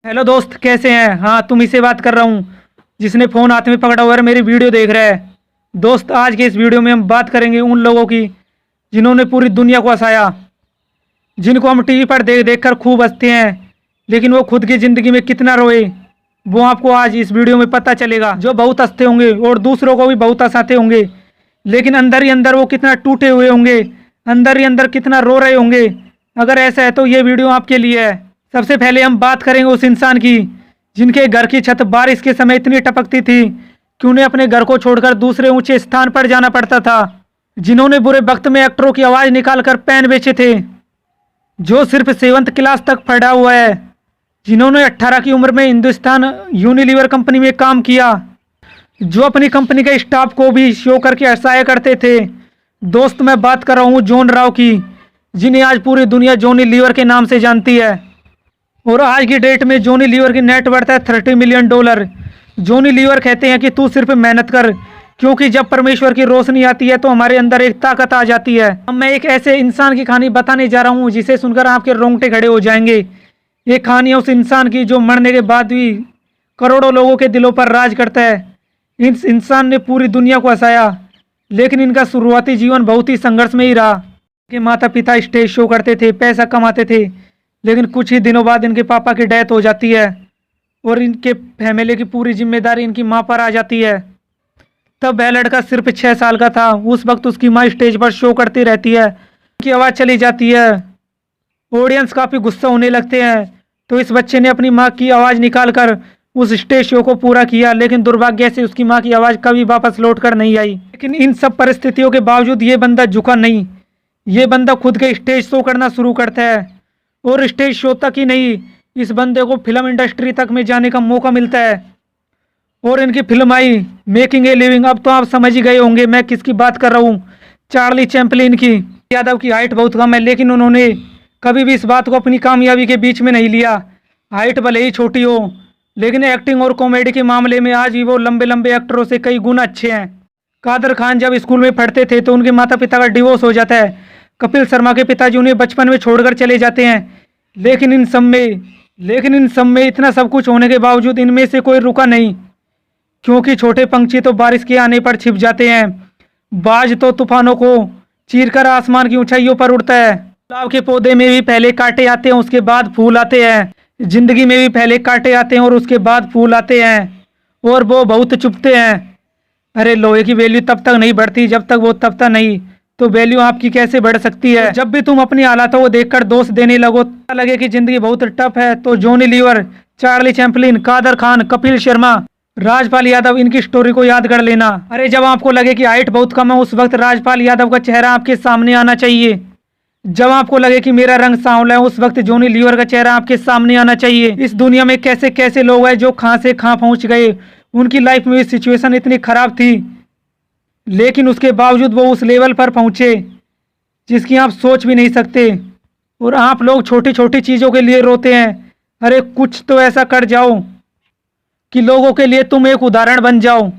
Hello दोस्त, कैसे हैं? हाँ, तुम ही से बात कर रहा हूँ जिसने फ़ोन हाथ में पकड़ा हुआ है, मेरी वीडियो देख रहा है। दोस्त, आज के इस वीडियो में हम बात करेंगे उन लोगों की जिन्होंने पूरी दुनिया को हंसाया, जिनको हम टीवी पर देख देख कर खूब हंसते हैं, लेकिन वो खुद की ज़िंदगी में कितना रोए, वो आपको आज इस वीडियो में पता चलेगा। जो बहुत हंसते होंगे और दूसरों को भी बहुत हंसाते होंगे, लेकिन अंदर ही अंदर वो कितना टूटे हुए होंगे, अंदर ही अंदर कितना रो रहे होंगे। अगर ऐसा है तो ये वीडियो आपके लिए है। सबसे पहले हम बात करेंगे उस इंसान की जिनके घर की छत बारिश के समय इतनी टपकती थी कि उन्हें अपने घर को छोड़कर दूसरे ऊंचे स्थान पर जाना पड़ता था, जिन्होंने बुरे वक्त में एक्टरों की आवाज़ निकालकर पेन बेचे थे, जो सिर्फ 7th क्लास तक पढ़ा हुआ है, जिन्होंने 18 की उम्र में हिंदुस्तान यूनिलीवर कंपनी में काम किया, जो अपनी कंपनी के स्टाफ को भी शो करके हंसाया करते थे। दोस्त, मैं बात कर रहा हूँ जॉन राव की, जिन्हें आज पूरी दुनिया जॉनी लीवर के नाम से जानती है। और आज की डेट में जॉनी लीवर की नेटवर्थ है $30 मिलियन। जॉनी लीवर कहते हैं कि तू सिर्फ मेहनत कर, क्योंकि जब परमेश्वर की रोशनी आती है तो हमारे अंदर एक ताकत आ जाती है। अब मैं एक ऐसे इंसान की कहानी बताने जा रहा हूँ जिसे सुनकर आपके रोंगटे खड़े हो जाएंगे। ये कहानी है उस इंसान की जो मरने के बाद भी करोड़ों लोगों के दिलों पर राज करता है। इस इंसान ने पूरी दुनिया को हंसाया, लेकिन इनका शुरुआती जीवन बहुत ही संघर्ष में ही रहा। इनके माता पिता स्टेज शो करते थे, पैसा कमाते थे, लेकिन कुछ ही दिनों बाद इनके पापा की डेथ हो जाती है और इनके फैमिली की पूरी जिम्मेदारी इनकी माँ पर आ जाती है। तब वह लड़का सिर्फ 6 साल का था। उस वक्त उसकी माँ स्टेज पर शो करती रहती है, उनकी आवाज़ चली जाती है, ऑडियंस काफ़ी गुस्सा होने लगते हैं। तो इस बच्चे ने अपनी माँ की आवाज़ निकालकर उस स्टेज शो को पूरा किया, लेकिन दुर्भाग्य से उसकी माँ की आवाज़ कभी वापस लौट कर नहीं आई। लेकिन इन सब परिस्थितियों के बावजूद ये बंदा झुका नहीं। ये बंदा खुद के स्टेज शो करना शुरू करता है, और स्टेज शो तक ही नहीं, इस बंदे को फिल्म इंडस्ट्री तक में जाने का मौका मिलता है। और इनकी film I making a living. अब तो आप समझ ही गए होंगे मैं किसकी बात कर रहा हूँ, चार्ली चैपलिन की। यादव की हाइट बहुत कम है, लेकिन उन्होंने कभी भी इस बात को अपनी कामयाबी के बीच में नहीं लिया। हाइट भले ही छोटी हो, लेकिन एक्टिंग और कॉमेडी के मामले में आज भी वो लंबे लंबे एक्टरों से कई गुना अच्छे हैं। कादर खान जब स्कूल में पढ़ते थे तो उनके माता पिता का डिवोर्स हो जाता है। कपिल शर्मा के पिताजी उन्हें बचपन में छोड़कर चले जाते हैं, लेकिन इन सब में इतना सब कुछ होने के बावजूद इनमें से कोई रुका नहीं, क्योंकि छोटे पंछी तो बारिश के आने पर छिप जाते हैं, बाज तो तूफानों को चीरकर आसमान की ऊंचाइयों पर उड़ता है। गुलाब के पौधे में भी पहले कांटे आते हैं, उसके बाद फूल आते हैं। जिंदगी में भी पहले कांटे आते हैं और उसके बाद फूल आते हैं, और वो बहुत चुभते हैं। अरे, लोहे की वैल्यू तब तक नहीं बढ़ती जब तक वो तपता नहीं, तो वैल्यू आपकी कैसे बढ़ सकती है? तो जब भी तुम अपनी हालातों को देखकर दोष देने लगो, लगे कि जिंदगी बहुत टफ है, तो जॉनी लीवर, चार्ली चैपलिन, कादर खान, कपिल शर्मा, राजपाल यादव, इनकी स्टोरी को याद कर लेना। अरे, जब आपको लगे कि हाइट बहुत कम है, उस वक्त राजपाल यादव का चेहरा आपके सामने आना चाहिए। जब आपको लगे कि मेरा रंग सांवला है, उस वक्त जॉनी लीवर का चेहरा आपके सामने आना चाहिए। इस दुनिया में कैसे कैसे लोग हैं जो कहां से कहां पहुंच गए। उनकी लाइफ में सिचुएशन इतनी खराब थी, लेकिन उसके बावजूद वो उस लेवल पर पहुंचे जिसकी आप सोच भी नहीं सकते। और आप लोग छोटी छोटी चीज़ों के लिए रोते हैं। अरे, कुछ तो ऐसा कर जाओ कि लोगों के लिए तुम एक उदाहरण बन जाओ।